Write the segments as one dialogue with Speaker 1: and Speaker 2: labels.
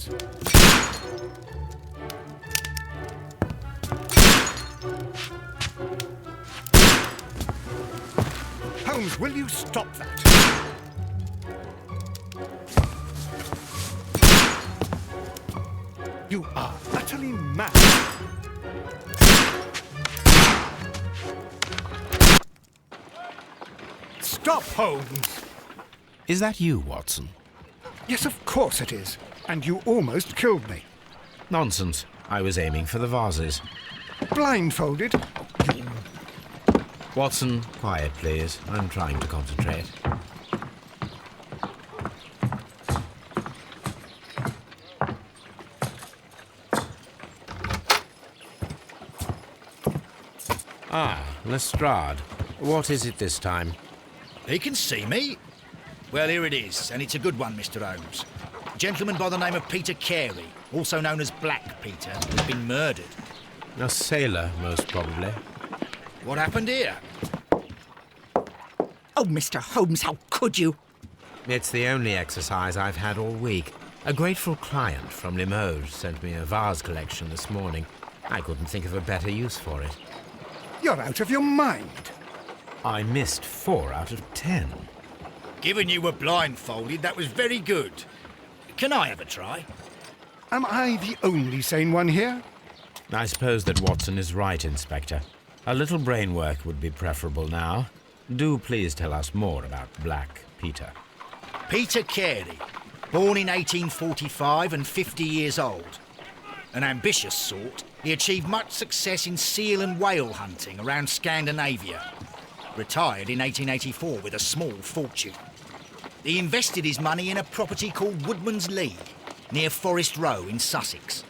Speaker 1: vase. Holmes, will you stop that? You are utterly mad. Stop, Holmes!
Speaker 2: Is that you, Watson?
Speaker 1: Yes, of course it is. And you almost killed me.
Speaker 2: Nonsense. I was aiming for the vases.
Speaker 1: Blindfolded?
Speaker 2: Watson, quiet, please. I'm trying to concentrate. Ah, Lestrade. What is it this time?
Speaker 3: He can see me. Well, here it is, and it's a good one, Mr. Holmes. A gentleman by the name of Peter Carey, also known as Black Peter, has been murdered.
Speaker 2: A sailor, most probably.
Speaker 3: What happened here?
Speaker 4: Oh, Mr. Holmes, how could you?
Speaker 2: It's the only exercise I've had all week. A grateful client from Limoges sent me a vase collection this morning. I couldn't think of a better use for it.
Speaker 1: You're out of your mind.
Speaker 2: I missed 4 out of 10.
Speaker 3: Given you were blindfolded, that was very good. Can I have a try?
Speaker 1: Am I the only sane one here?
Speaker 2: I suppose that Watson is right, Inspector. A little brain work would be preferable now. Do please tell us more about Black Peter.
Speaker 3: Peter Carey, born in 1845 and 50 years old. An ambitious sort, he achieved much success in seal and whale hunting around Scandinavia. Retired in 1884 with a small fortune. He invested his money in a property called Woodman's Lee, near Forest Row in Sussex.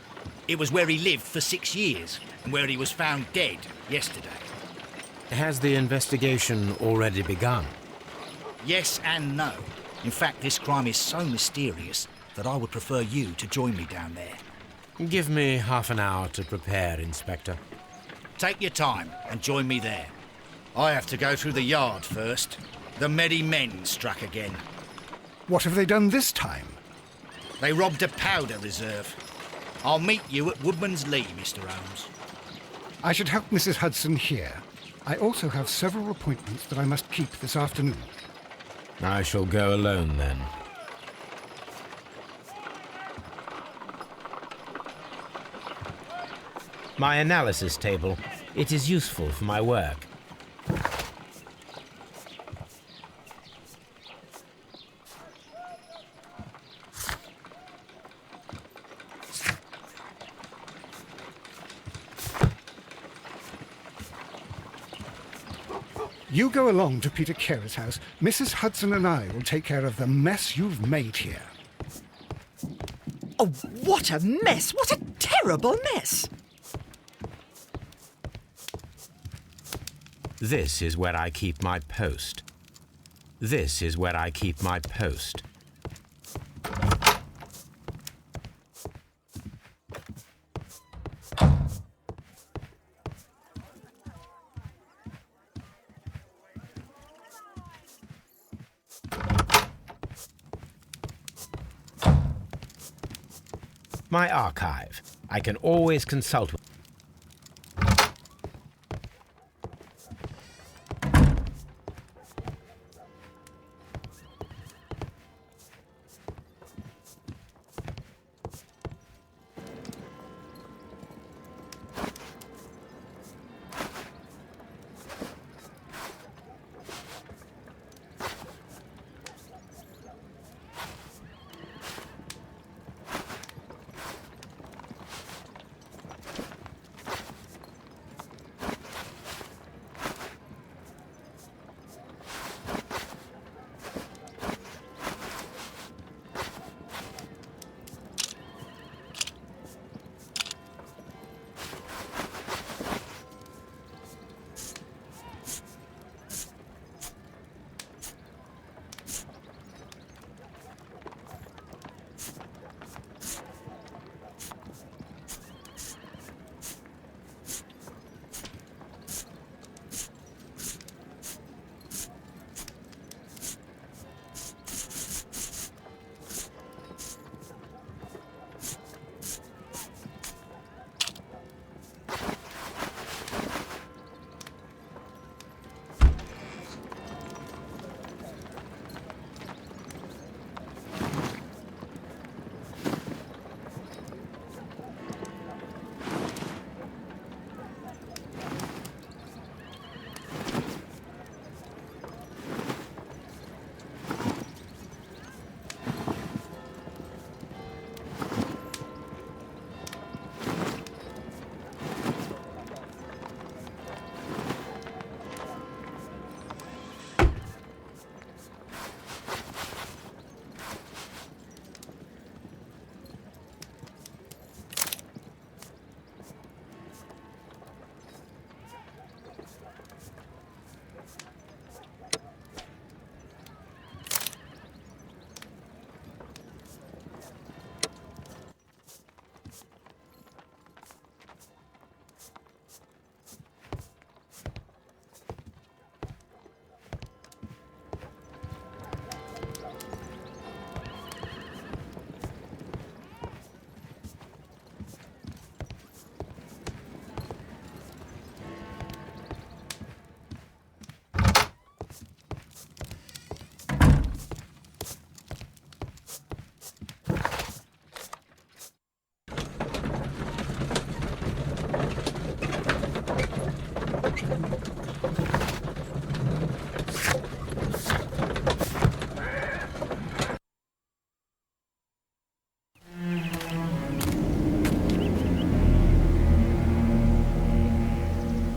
Speaker 3: It was where he lived for 6 years, and where he was found dead yesterday.
Speaker 2: Has the investigation already begun?
Speaker 3: Yes and no. In fact, this crime is so mysterious that I would prefer you to join me down there.
Speaker 2: Give me half an hour to prepare, Inspector.
Speaker 3: Take your time and join me there. I have to go through the yard first. The Merry Men struck again.
Speaker 1: What have they done this time?
Speaker 3: They robbed a powder reserve. I'll meet you at Woodman's Lee, Mr. Holmes.
Speaker 1: I should help Mrs. Hudson here. I also have several appointments that I must keep this afternoon.
Speaker 2: I shall go alone, then. My analysis table. It is useful for my work.
Speaker 1: You go along to Peter Carey's house. Mrs. Hudson and I will take care of the mess you've made here.
Speaker 4: Oh, what a mess! What a terrible mess!
Speaker 2: This is where I keep my post. This is where I keep my post. My archive. I can always consult with.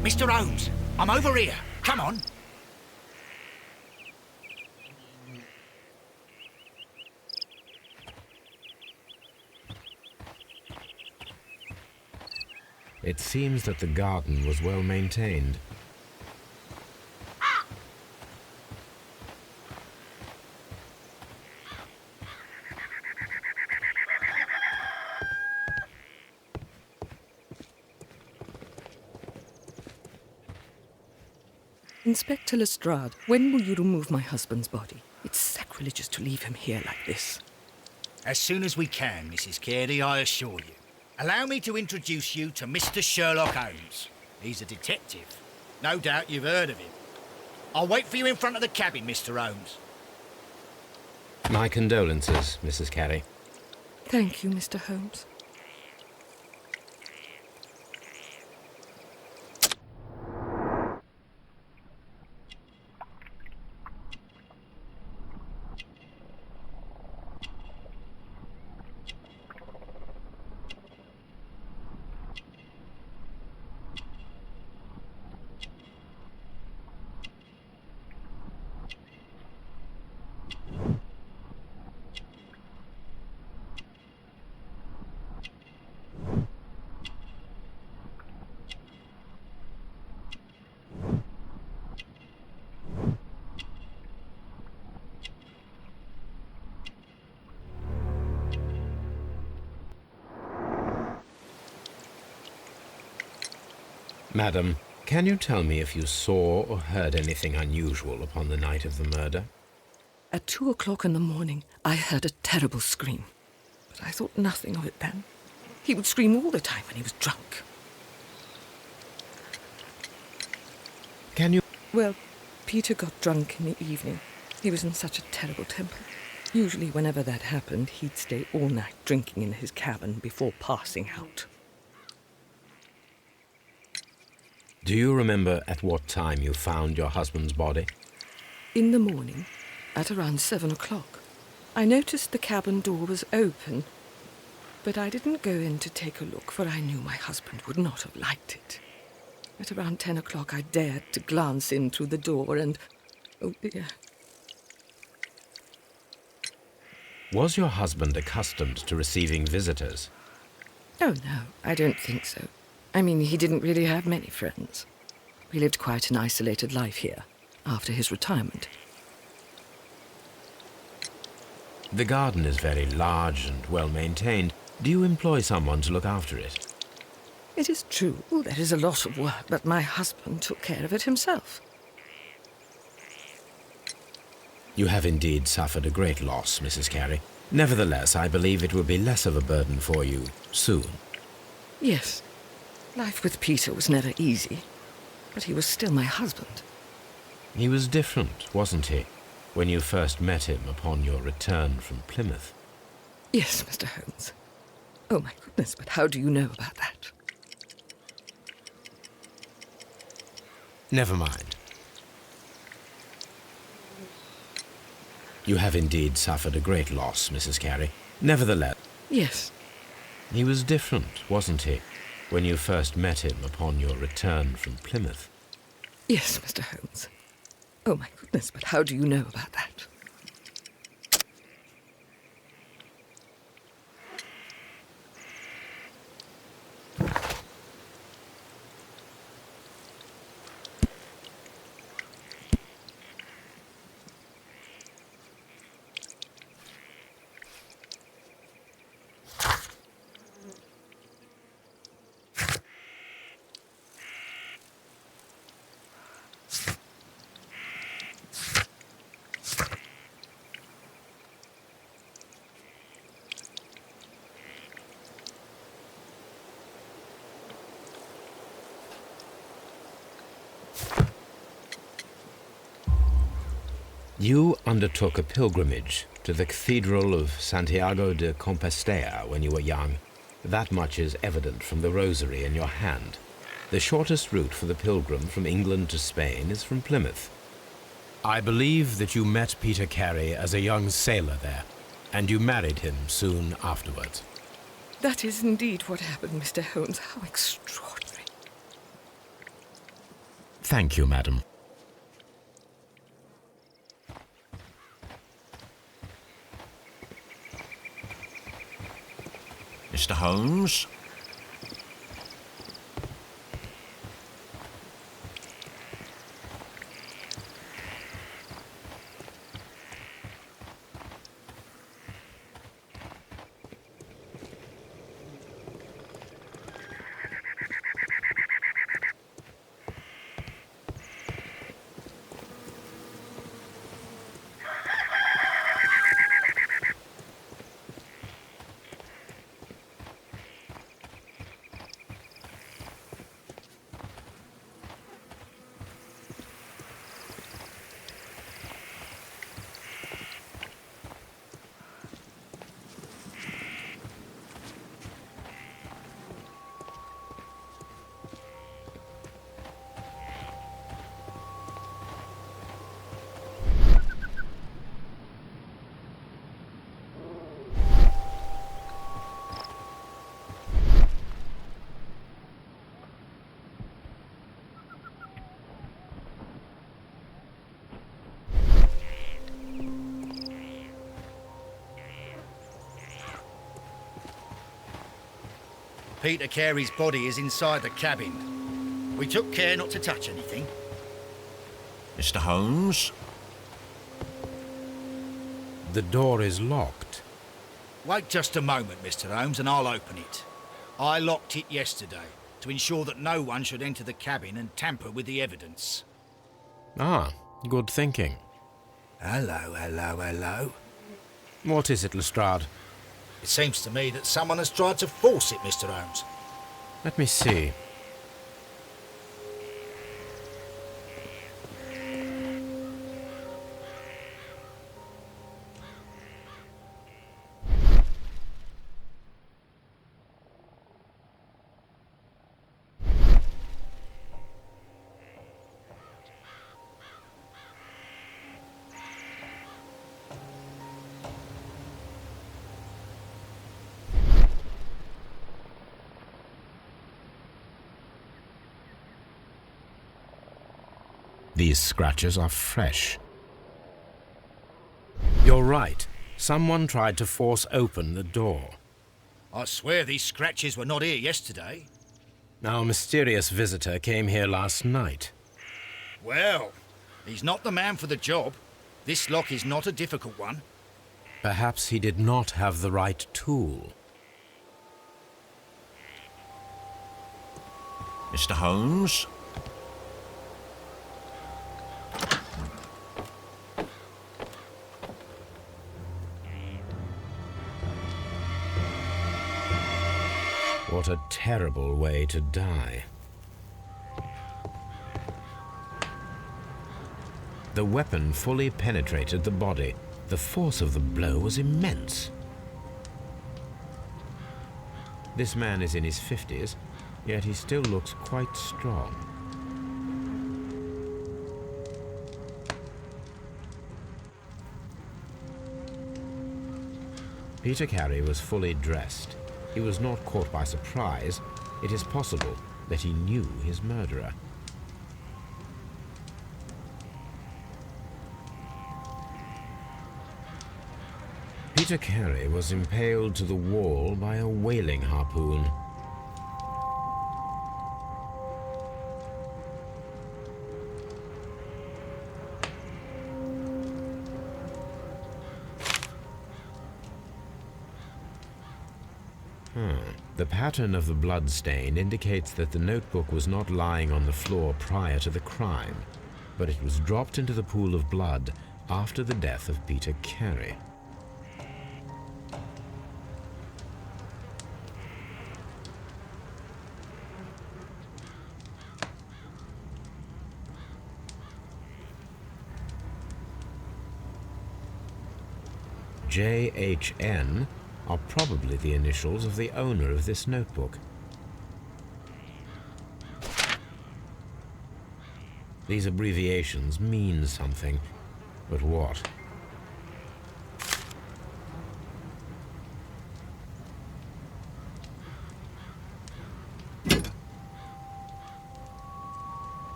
Speaker 3: Mr. Holmes, I'm over here. Come on.
Speaker 2: It seems that the garden was well maintained.
Speaker 5: Inspector Lestrade, when will you remove my husband's body? It's sacrilegious to leave him here like this.
Speaker 3: As soon as we can, Mrs. Carey, I assure you. Allow me to introduce you to Mr. Sherlock Holmes. He's a detective. No doubt you've heard of him. I'll wait for you in front of the cabin, Mr. Holmes.
Speaker 2: My condolences, Mrs. Carey.
Speaker 5: Thank you, Mr. Holmes.
Speaker 2: Madam, can you tell me if you saw or heard anything unusual upon the night of the murder?
Speaker 5: At 2 o'clock in the morning, I heard a terrible scream. But I thought nothing of it then. He would scream all the time when he was drunk.
Speaker 2: Can you...
Speaker 5: Well, Peter got drunk in the evening. He was in such a terrible temper. Usually, whenever that happened, he'd stay all night drinking in his cabin before passing out.
Speaker 2: Do you remember at what time you found your husband's body?
Speaker 5: In the morning, at around 7 o'clock, I noticed the cabin door was open, but I didn't go in to take a look, for I knew my husband would not have liked it. At around 10 o'clock, I dared to glance in through the door and... oh dear.
Speaker 2: Was your husband accustomed to receiving visitors?
Speaker 5: Oh, no, I don't think so. I mean, he didn't really have many friends. We lived quite an isolated life here, after his retirement.
Speaker 2: The garden is very large and well maintained. Do you employ someone to look after it?
Speaker 5: It is true, there is a lot of work, but my husband took care of it himself.
Speaker 2: You have indeed suffered a great loss, Mrs. Carey. Nevertheless, I believe it will be less of a burden for you soon.
Speaker 5: Yes. Life with Peter was never easy, but he was still my husband.
Speaker 2: He was different, wasn't he, when you first met him upon your return from Plymouth?
Speaker 5: Yes, Mr. Holmes. Oh, my goodness, but how do you know about that?
Speaker 2: Never mind. You have indeed suffered a great loss, Mrs. Carey. Nevertheless...
Speaker 5: Yes.
Speaker 2: He was different, wasn't he, when you first met him upon your return from Plymouth?
Speaker 5: Yes, Mr. Holmes. Oh, my goodness, but how do you know about that?
Speaker 2: You undertook a pilgrimage to the Cathedral of Santiago de Compostela when you were young. That much is evident from the rosary in your hand. The shortest route for the pilgrim from England to Spain is from Plymouth. I believe that you met Peter Carey as a young sailor there, and you married him soon afterwards.
Speaker 5: That is indeed what happened, Mr. Holmes. How extraordinary.
Speaker 2: Thank you, madam.
Speaker 6: Mr. Holmes?
Speaker 3: Peter Carey's body is inside the cabin. We took care not to touch anything.
Speaker 6: Mr. Holmes?
Speaker 2: The door is locked.
Speaker 3: Wait just a moment, Mr. Holmes, and I'll open it. I locked it yesterday to ensure that no one should enter the cabin and tamper with the evidence.
Speaker 2: Ah, good thinking.
Speaker 3: Hello, hello, hello.
Speaker 2: What is it, Lestrade?
Speaker 3: It seems to me that someone has tried to force it, Mr. Holmes.
Speaker 2: Let me see. These scratches are fresh. You're right. Someone tried to force open the door.
Speaker 3: I swear these scratches were not here yesterday.
Speaker 2: Our mysterious visitor came here last night.
Speaker 3: Well, he's not the man for the job. This lock is not a difficult one.
Speaker 2: Perhaps he did not have the right tool.
Speaker 6: Mr. Holmes?
Speaker 2: What a terrible way to die. The weapon fully penetrated the body. The force of the blow was immense. This man is in his 50s, yet he still looks quite strong. Peter Carey was fully dressed. He was not caught by surprise. It is possible that he knew his murderer. Peter Carey was impaled to the wall by a whaling harpoon. The pattern of the blood stain indicates that the notebook was not lying on the floor prior to the crime, but it was dropped into the pool of blood after the death of Peter Carey. JHN are probably the initials of the owner of this notebook. These abbreviations mean something, but what?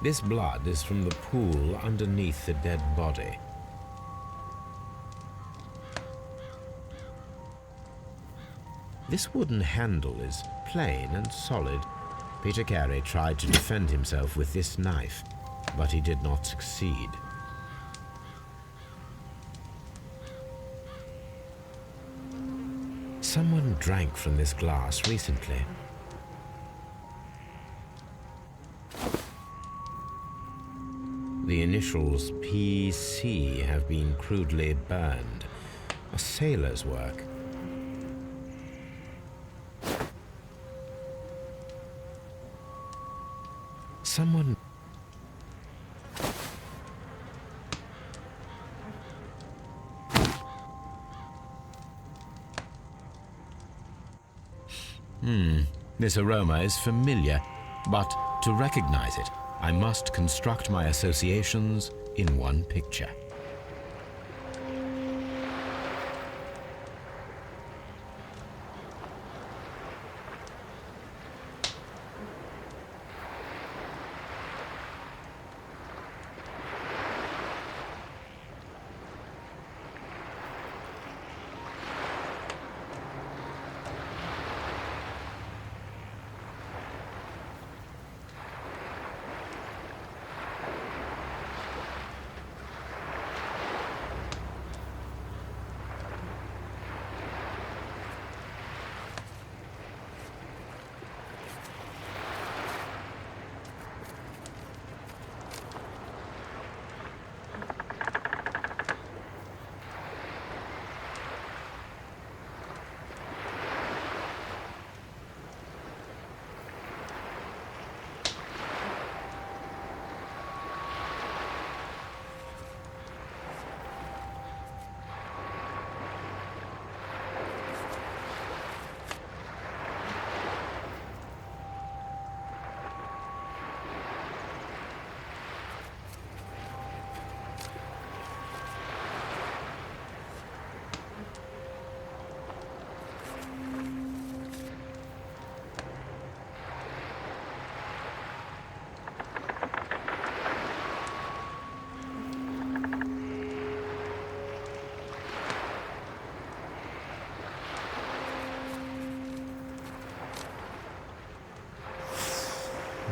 Speaker 2: This blood is from the pool underneath the dead body. This wooden handle is plain and solid. Peter Carey tried to defend himself with this knife, but he did not succeed. Someone drank from this glass recently. The initials PC have been crudely burned. A sailor's work. Someone... This aroma is familiar, but to recognize it, I must construct my associations in one picture.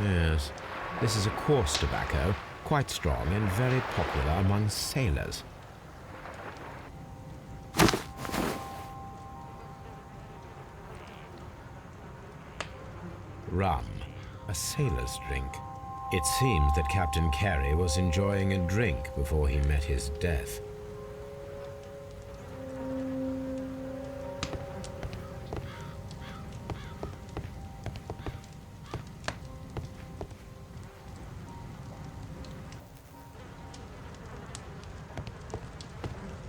Speaker 2: Yes, this is a coarse tobacco, quite strong and very popular among sailors. Rum, a sailor's drink. It seems that Captain Carey was enjoying a drink before he met his death.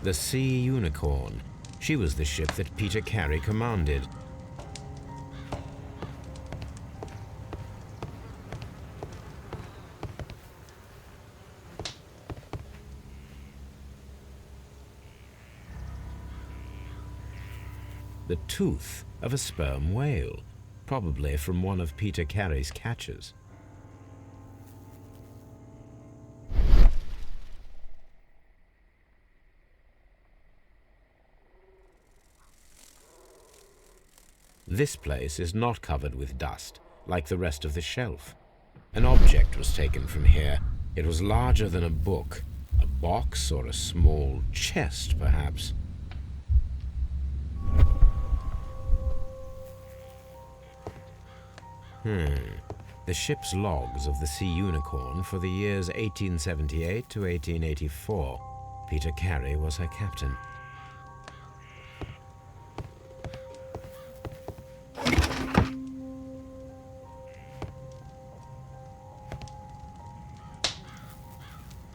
Speaker 2: The Sea Unicorn. She was the ship that Peter Carey commanded. The tooth of a sperm whale, probably from one of Peter Carey's catches. This place is not covered with dust, like the rest of the shelf. An object was taken from here. It was larger than a book, a box or a small chest, perhaps. The ship's logs of the Sea Unicorn for the years 1878 to 1884. Peter Carey was her captain.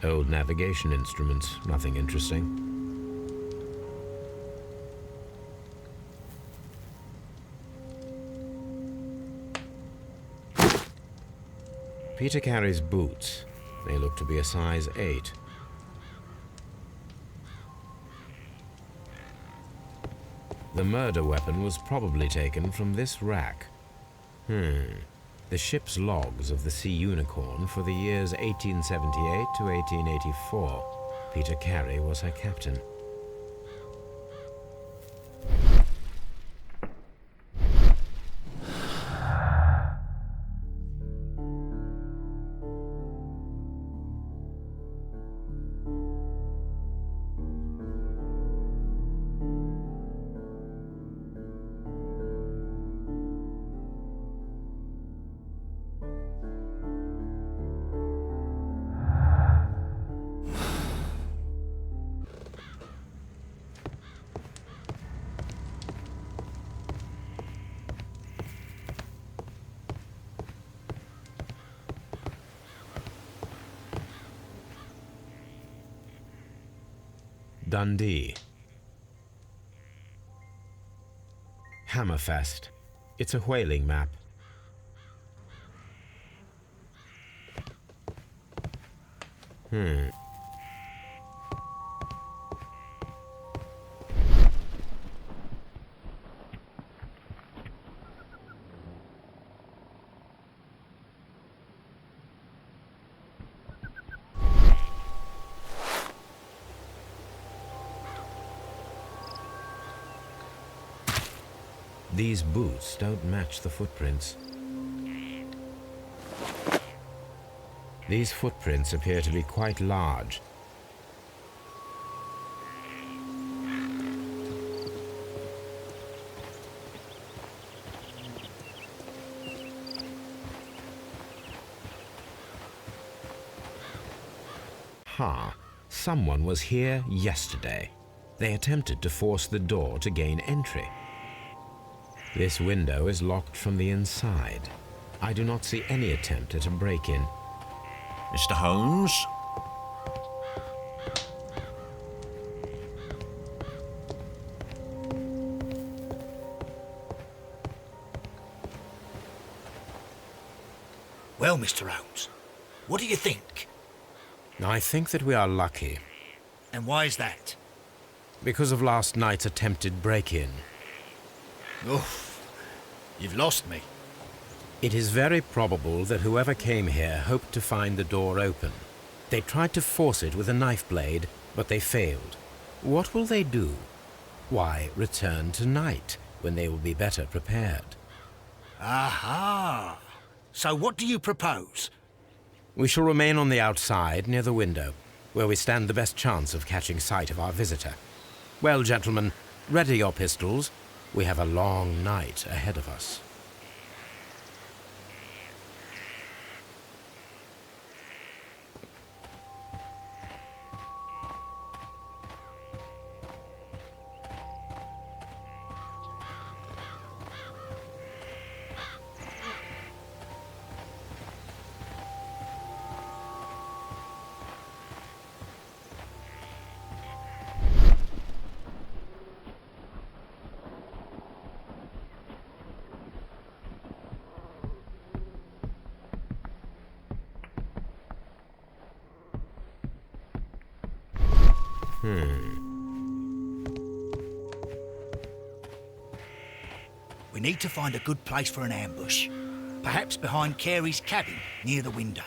Speaker 2: Old navigation instruments, nothing interesting. Peter Carey's boots. They look to be a size 8. The murder weapon was probably taken from this rack. The ship's logs of the Sea Unicorn for the years 1878 to 1884. Peter Carey was her captain. Dundee. Hammerfest. It's a whaling map. These boots don't match the footprints. These footprints appear to be quite large. Someone was here yesterday. They attempted to force the door to gain entry. This window is locked from the inside. I do not see any attempt at a break-in.
Speaker 6: Mr. Holmes?
Speaker 3: Well, Mr. Holmes, what do you think?
Speaker 2: I think that we are lucky.
Speaker 3: And why is that?
Speaker 2: Because of last night's attempted break-in.
Speaker 3: Oof, you've lost me.
Speaker 2: It is very probable that whoever came here hoped to find the door open. They tried to force it with a knife blade, but they failed. What will they do? Why, return tonight, when they will be better prepared.
Speaker 3: Aha! So what do you propose?
Speaker 2: We shall remain on the outside, near the window, where we stand the best chance of catching sight of our visitor. Well, gentlemen, ready your pistols. We have a long night ahead of us.
Speaker 3: We need to find a good place for an ambush. Perhaps behind Carey's cabin, near the window.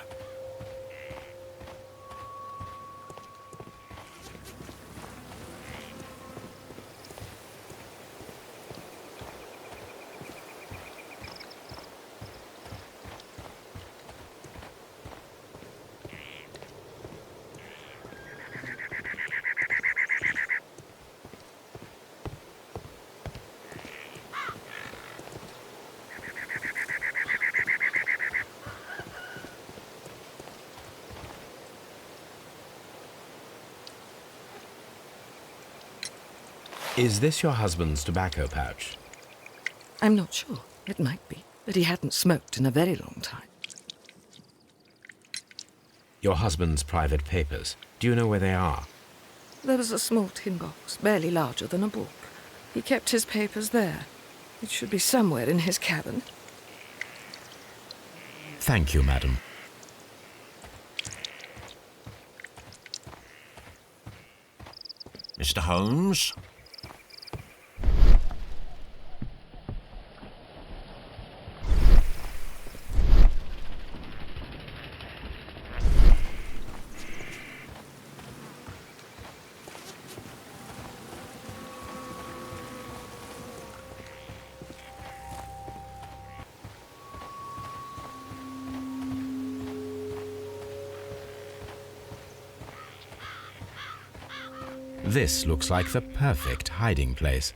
Speaker 2: Is this your husband's tobacco pouch?
Speaker 5: I'm not sure. It might be, but he hadn't smoked in a very long time.
Speaker 2: Your husband's private papers. Do you know where they are?
Speaker 5: There was a small tin box, barely larger than a book. He kept his papers there. It should be somewhere in his cabin.
Speaker 2: Thank you, madam.
Speaker 6: Mr. Holmes?
Speaker 2: This looks like the perfect hiding place.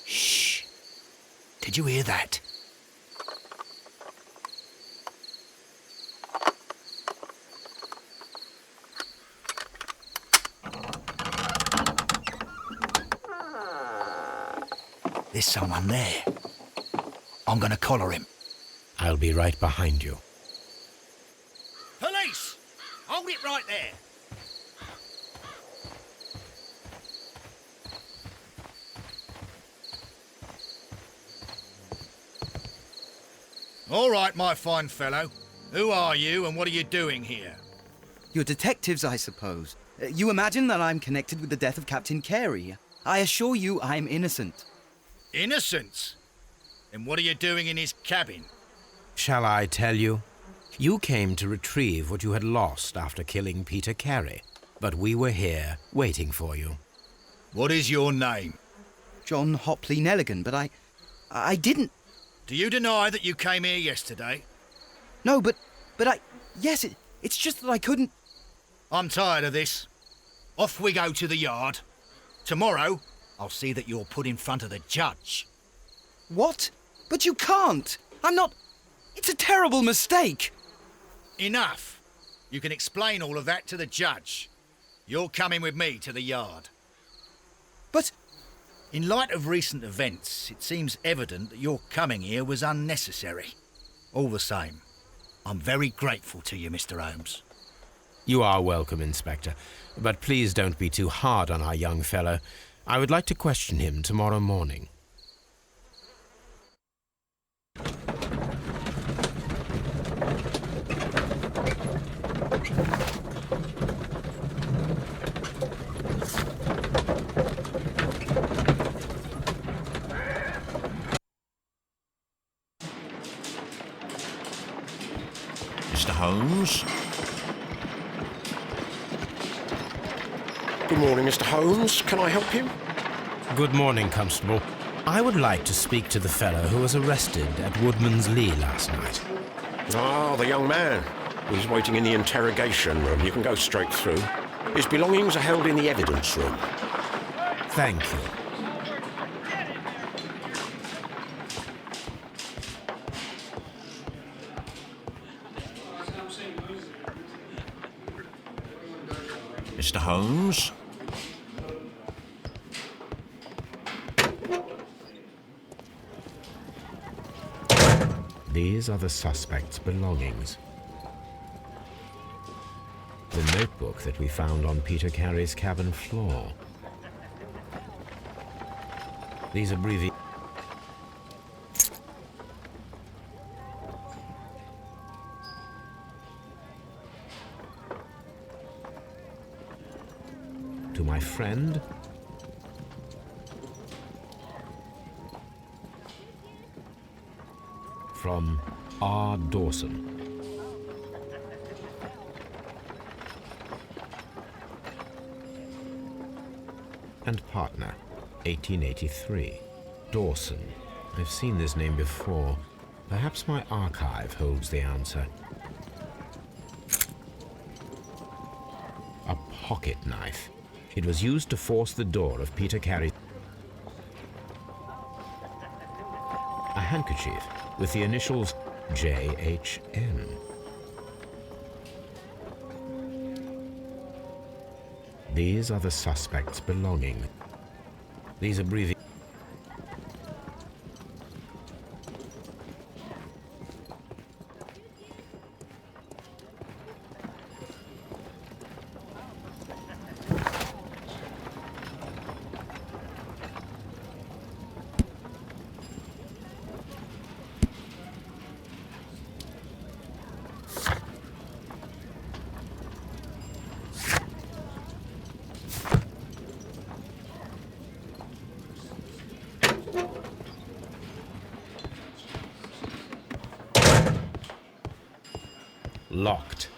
Speaker 3: Shh. Did you hear that? There's someone there. I'm gonna collar him.
Speaker 2: I'll be right behind you.
Speaker 3: Police! Hold it right there. All right, my fine fellow. Who are you and what are you doing here?
Speaker 7: You're detectives, I suppose. You imagine that I'm connected with the death of Captain Carey. I assure you I'm innocent.
Speaker 3: Innocence? Then what are you doing in his cabin?
Speaker 2: Shall I tell you? You came to retrieve what you had lost after killing Peter Carey, but we were here waiting for you.
Speaker 3: What is your name?
Speaker 7: John Hopley Nelligan, but I didn't...
Speaker 3: Do you deny that you came here yesterday?
Speaker 7: No, but yes, it's just that I couldn't...
Speaker 3: I'm tired of this. Off we go to the yard. Tomorrow, I'll see that you're put in front of the judge.
Speaker 7: What? But you can't! I'm not... It's a terrible mistake!
Speaker 3: Enough. You can explain all of that to the judge. You're coming with me to the yard.
Speaker 7: But...
Speaker 3: In light of recent events, it seems evident that your coming here was unnecessary. All the same, I'm very grateful to you, Mr. Holmes.
Speaker 2: You are welcome, Inspector, but please don't be too hard on our young fellow. I would like to question him tomorrow morning.
Speaker 6: Mr. Holmes?
Speaker 8: Good morning, Mr. Holmes. Can I help you?
Speaker 2: Good morning, Constable. I would like to speak to the fellow who was arrested at Woodman's Lee last night.
Speaker 8: Ah, the young man. He's waiting in the interrogation room. You can go straight through. His belongings are held in the evidence room.
Speaker 2: Thank you.
Speaker 6: Mr. Holmes?
Speaker 2: These are the suspect's belongings. The notebook that we found on Peter Carey's cabin floor. These abbreviations. To my friend. From R. Dawson. And partner, 1883. Dawson. I've seen this name before. Perhaps my archive holds the answer. A pocket knife. It was used to force the door of Peter Carey. A handkerchief with the initials J.H.N. These are the suspect's belongings. These abbreviations. locked.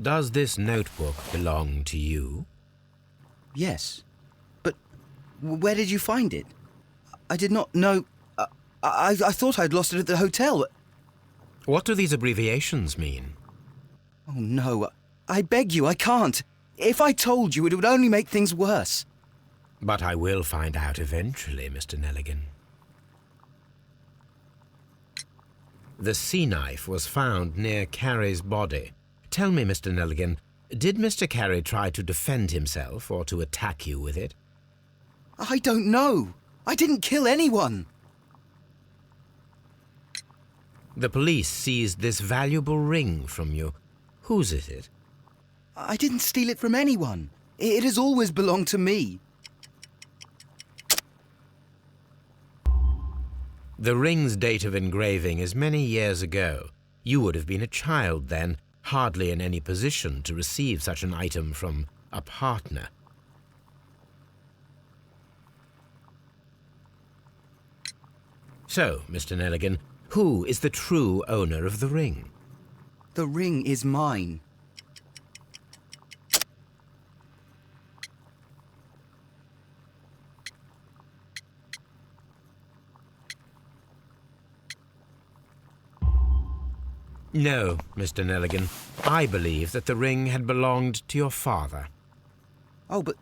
Speaker 2: Does this notebook belong to you?
Speaker 7: Yes. But where did you find it? I did not know... I thought I'd lost it at the hotel.
Speaker 2: What do these abbreviations mean?
Speaker 7: Oh, no. I beg you, I can't. If I told you, it would only make things worse.
Speaker 2: But I will find out eventually, Mr. Nelligan. The sea knife was found near Carey's body. Tell me, Mr. Nelligan, did Mr. Carey try to defend himself or to attack you with it?
Speaker 7: I don't know. I didn't kill anyone.
Speaker 2: The police seized this valuable ring from you. Whose is it?
Speaker 7: I didn't steal it from anyone. It has always belonged to me.
Speaker 2: The ring's date of engraving is many years ago. You would have been a child then, hardly in any position to receive such an item from a partner. So, Mr. Nelligan, who is the true owner of the ring?
Speaker 7: The ring is mine.
Speaker 2: No, Mr. Nelligan. I believe that the ring had belonged to your father.
Speaker 7: Oh, but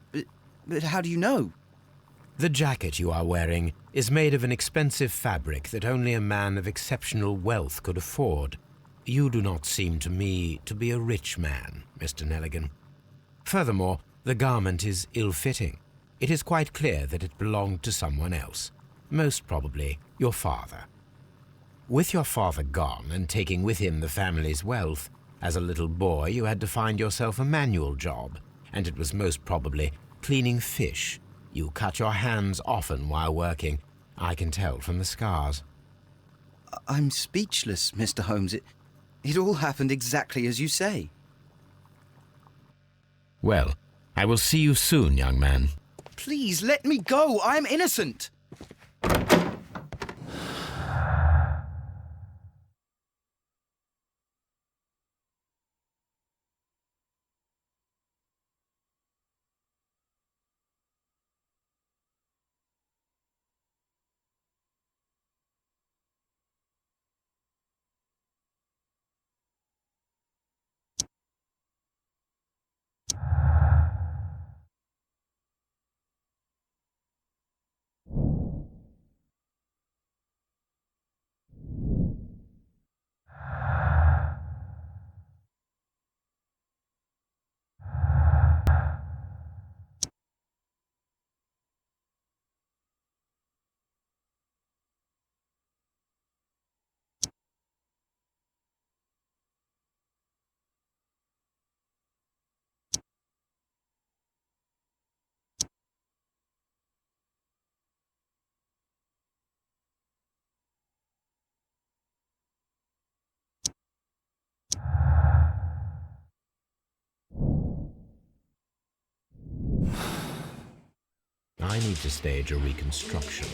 Speaker 7: how do you know?
Speaker 2: The jacket you are wearing is made of an expensive fabric that only a man of exceptional wealth could afford. You do not seem to me to be a rich man, Mr. Nelligan. Furthermore, the garment is ill-fitting. It is quite clear that it belonged to someone else, most probably your father. With your father gone and taking with him the family's wealth, as a little boy you had to find yourself a manual job, and it was most probably cleaning fish. You cut your hands often while working. I can tell from the scars.
Speaker 7: I'm speechless, Mr. Holmes. It all happened exactly as you say.
Speaker 2: Well, I will see you soon, young man.
Speaker 7: Please, let me go. I'm innocent.
Speaker 2: I need to stage a reconstruction.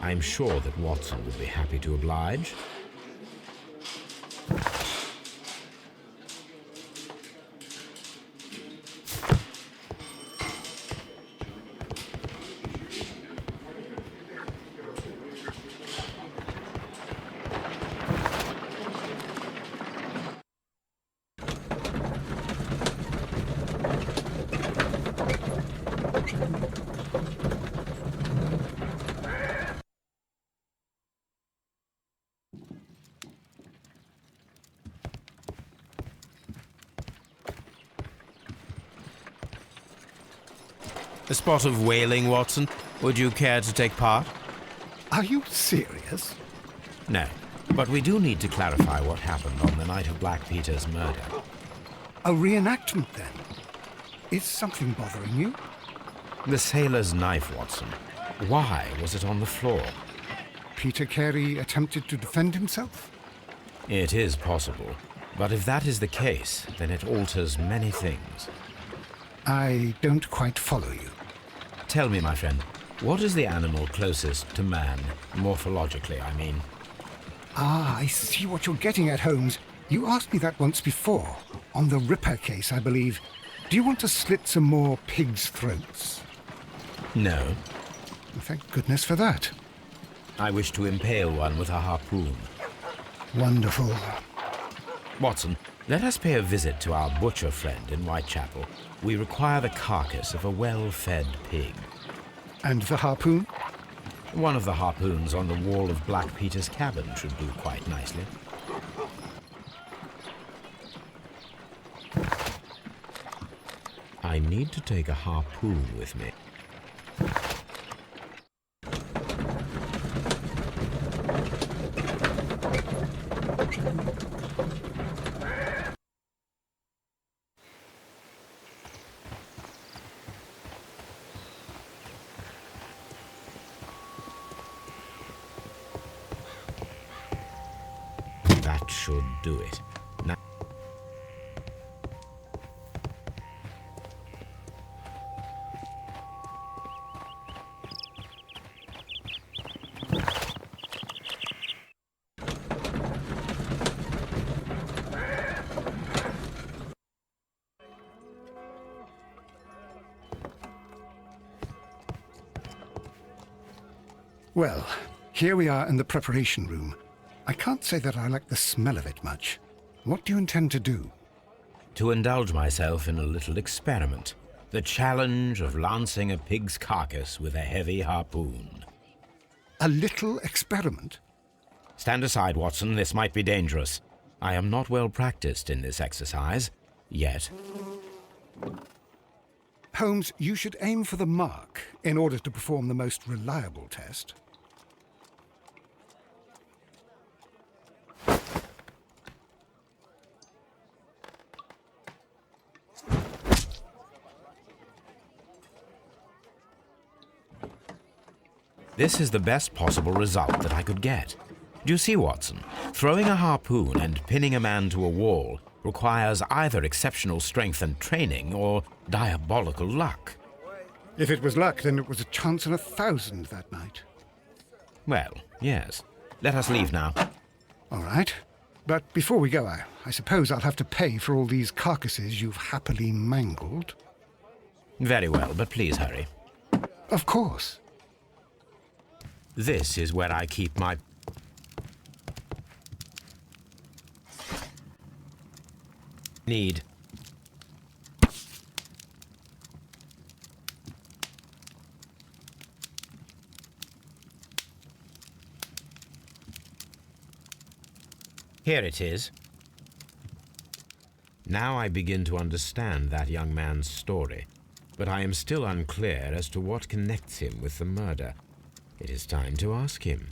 Speaker 2: I'm sure that Watson would be happy to oblige.
Speaker 6: A spot of whaling, Watson. Would you care to take part?
Speaker 1: Are you serious?
Speaker 2: No, but we do need to clarify what happened on the night of Black Peter's murder.
Speaker 1: A reenactment, then? Is something bothering you?
Speaker 2: The sailor's knife, Watson. Why was it on the floor?
Speaker 1: Peter Carey attempted to defend himself?
Speaker 2: It is possible, but if that is the case, then it alters many things.
Speaker 1: I don't quite follow you.
Speaker 2: Tell me, my friend, what is the animal closest to man, morphologically, I mean?
Speaker 1: Ah, I see what you're getting at, Holmes. You asked me that once before, on the Ripper case, I believe. Do you want to slit some more pigs' throats?
Speaker 2: No.
Speaker 1: Thank goodness for that.
Speaker 2: I wish to impale one with a harpoon.
Speaker 1: Wonderful.
Speaker 2: Watson, let us pay a visit to our butcher friend in Whitechapel. We require the carcass of a well-fed pig.
Speaker 1: And the harpoon?
Speaker 2: One of the harpoons on the wall of Black Peter's cabin should do quite nicely. I need to take a harpoon with me. That should do it. Now,
Speaker 1: well, here we are in the preparation room. I can't say that I like the smell of it much. What do you intend to do?
Speaker 2: to indulge myself in a little experiment. The challenge of lancing a pig's carcass with a heavy harpoon.
Speaker 1: A little experiment?
Speaker 2: Stand aside, Watson. This might be dangerous. I am not well practiced in this exercise, yet.
Speaker 1: Holmes, you should aim for the mark in order to perform the most reliable test.
Speaker 2: This is the best possible result that I could get. Do you see, Watson? Throwing a harpoon and pinning a man to a wall requires either exceptional strength and training or diabolical luck.
Speaker 1: If it was luck, then it was a chance in 1,000 that night.
Speaker 2: Well, yes. Let us leave now.
Speaker 1: All right. But before we go, I suppose I'll have to pay for all these carcasses you've happily mangled.
Speaker 2: Very well, but please hurry.
Speaker 1: Of course.
Speaker 2: This is where I keep my... need. Here it is. Now I begin to understand that young man's story, but I am still unclear as to what connects him with the murder. It is time to ask him.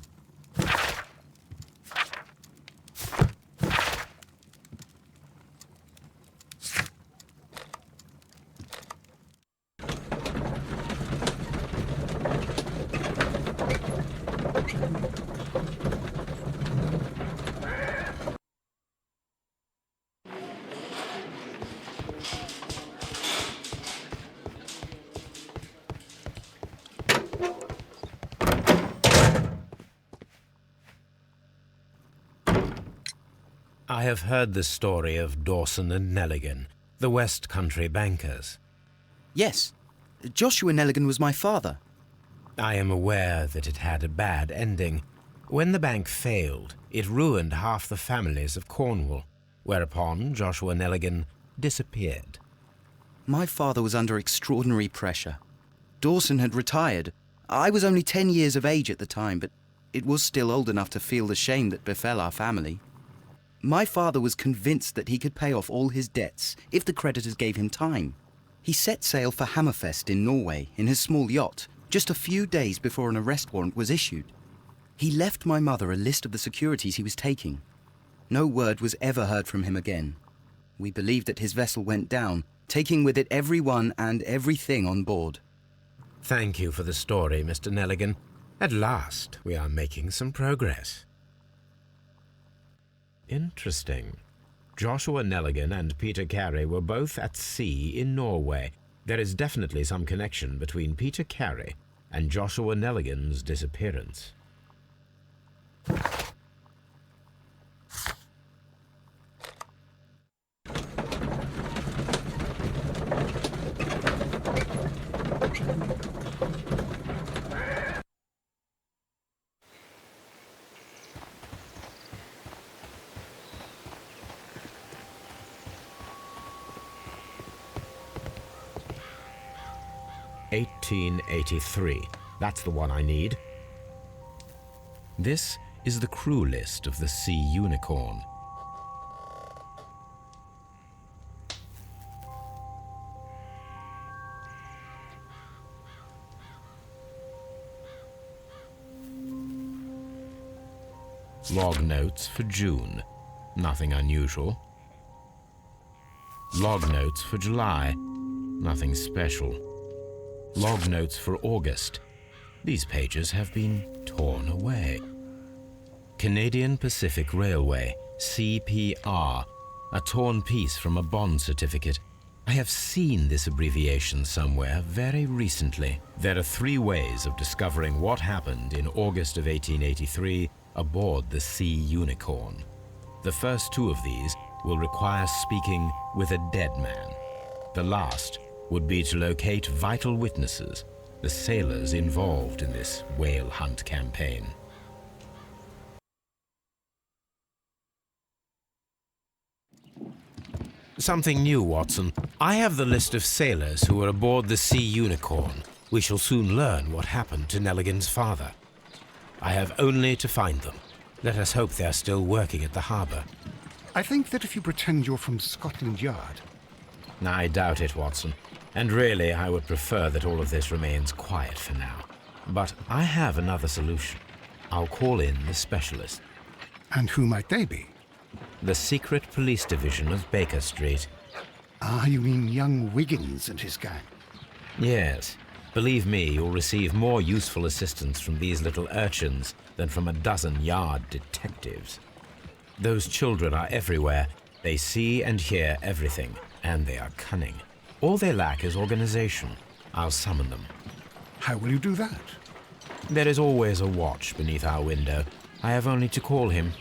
Speaker 2: have heard the story of Dawson and Nelligan, the West Country bankers.
Speaker 7: Yes, Joshua Nelligan was my father.
Speaker 2: I am aware that it had a bad ending. When the bank failed, it ruined half the families of Cornwall, whereupon Joshua Nelligan disappeared.
Speaker 7: My father was under extraordinary pressure. Dawson had retired. I was only 10 years of age at the time, but it was still old enough to feel the shame that befell our family. My father was convinced that he could pay off all his debts if the creditors gave him time. He set sail for Hammerfest in Norway in his small yacht just a few days before an arrest warrant was issued. He left my mother a list of the securities he was taking. No word was ever heard from him again. We believe that his vessel went down, taking with it everyone and everything on board.
Speaker 2: Thank you for the story, Mr. Nelligan. At last, we are making some progress. Interesting. Joshua Nelligan and Peter Carey were both at sea in Norway. There is definitely some connection between Peter Carey and Joshua Nelligan's disappearance. "1883. That's the one I need. This is the crew list of the Sea Unicorn. Log notes for June. Nothing unusual. Log notes for July. Nothing special. Log notes for August. These pages have been torn away. Canadian Pacific Railway, CPR, a torn piece from a bond certificate. I have seen this abbreviation somewhere very recently. There are 3 ways of discovering what happened in August of 1883 aboard the Sea Unicorn. The first 2 of these will require speaking with a dead man. The last would be to locate vital witnesses, the sailors involved in this whale hunt campaign. Something new, Watson. I have the list of sailors who were aboard the Sea Unicorn. We shall soon learn what happened to Nelligan's father. I have only to find them. Let us hope they are still working at the harbour.
Speaker 1: I think that if you pretend you're from Scotland Yard...
Speaker 2: I doubt it, Watson. And really, I would prefer that all of this remains quiet for now. But I have another solution. I'll call in the specialist.
Speaker 1: And who might they be?
Speaker 2: The secret police division of Baker Street.
Speaker 1: Ah, you mean young Wiggins and his gang?
Speaker 2: Yes. Believe me, you'll receive more useful assistance from these little urchins than from a dozen yard detectives. Those children are everywhere. They see and hear everything, and they are cunning. All they lack is organization. I'll summon them.
Speaker 1: How will you do that?
Speaker 2: There is always a watch beneath our window. I have only to call him.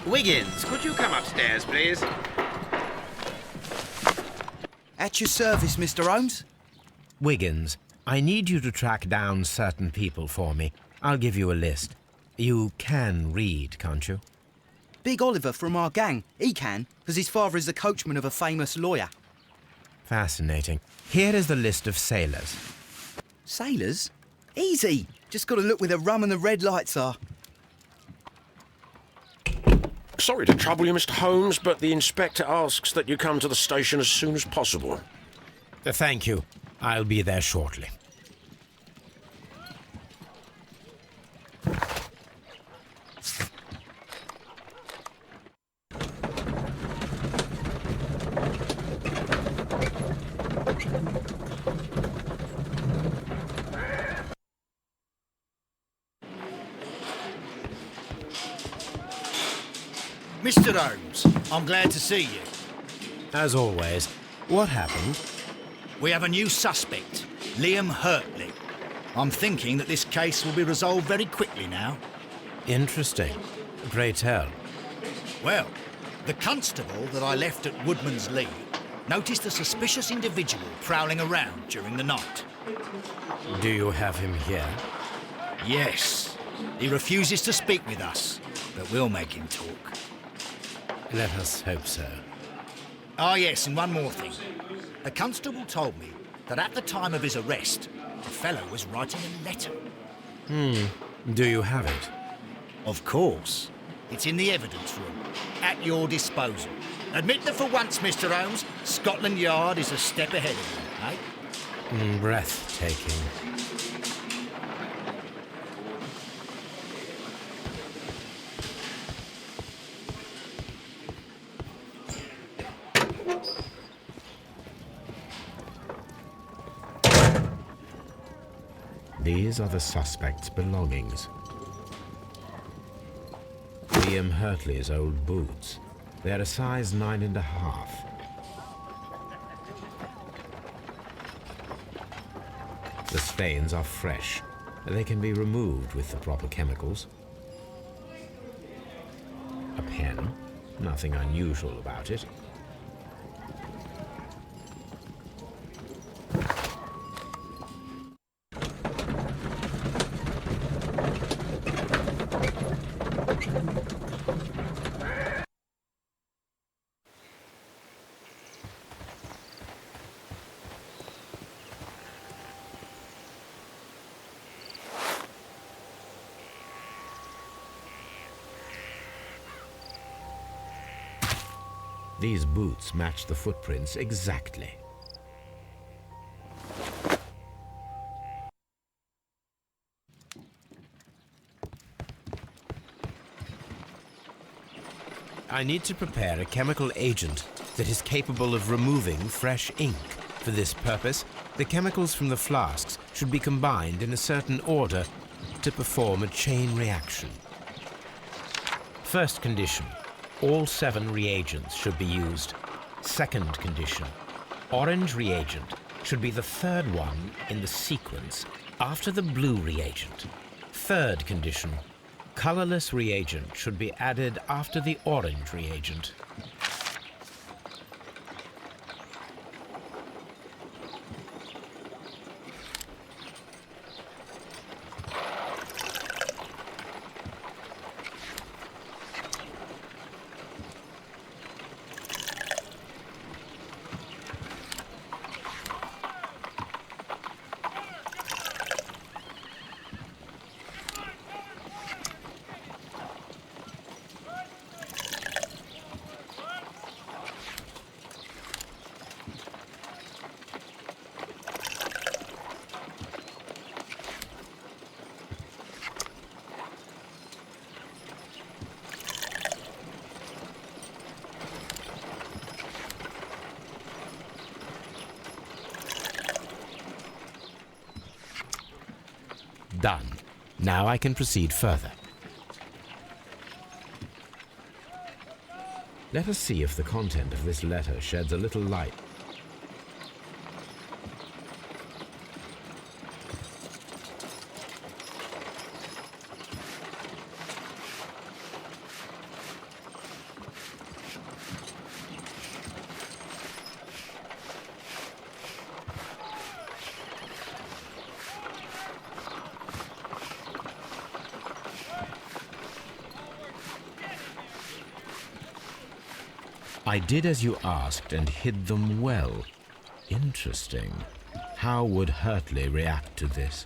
Speaker 6: Wiggins, could you come upstairs, please?
Speaker 7: At your service, Mr. Holmes.
Speaker 2: Wiggins, I need you to track down certain people for me. I'll give you a list. You can read, can't you?
Speaker 7: Big Oliver from our gang. He can, because his father is the coachman of a famous lawyer.
Speaker 2: Fascinating. Here is the list of sailors.
Speaker 7: Sailors? Easy. Just got to look where the rum and the red lights are.
Speaker 8: Sorry to trouble you, Mr. Holmes, but the inspector asks that you come to the station as soon as possible.
Speaker 2: Thank you. I'll be there shortly.
Speaker 3: Mr. Holmes, I'm glad to see you.
Speaker 6: As always, what happened?
Speaker 3: We have a new suspect, Liam Hurtley. I'm thinking that this case will be resolved very quickly now.
Speaker 6: Interesting. Pray tell.
Speaker 3: Well, the constable that I left at Woodman's Lee noticed a suspicious individual prowling around during the night.
Speaker 6: Do you have him here?
Speaker 3: Yes. He refuses to speak with us, but we'll make him talk.
Speaker 6: Let us hope so.
Speaker 3: Ah, yes, and one more thing. The constable told me that at the time of his arrest, the fellow was writing a letter.
Speaker 6: Do you have it?
Speaker 3: Of course. It's in the evidence room, at your disposal. Admit that for once, Mr. Holmes, Scotland Yard is a step ahead of you, eh?
Speaker 6: Breathtaking.
Speaker 2: These are the suspect's belongings. Liam Hurtley's old boots. They're a size 9.5. The stains are fresh. They can be removed with the proper chemicals. A pen. Nothing unusual about it. These boots match the footprints exactly.
Speaker 6: I need to prepare a chemical agent that is capable of removing fresh ink. For this purpose, the chemicals from the flasks should be combined in a certain order to perform a chain reaction. First condition, all 7 reagents should be used. Second condition, orange reagent should be the third one in the sequence after the blue reagent. Third condition, colorless reagent should be added after the orange reagent. Done. Now I can proceed further.
Speaker 2: Let us see if the content of this letter sheds a little light. I did as you asked and hid them well. Interesting. How would Hurtley react to this?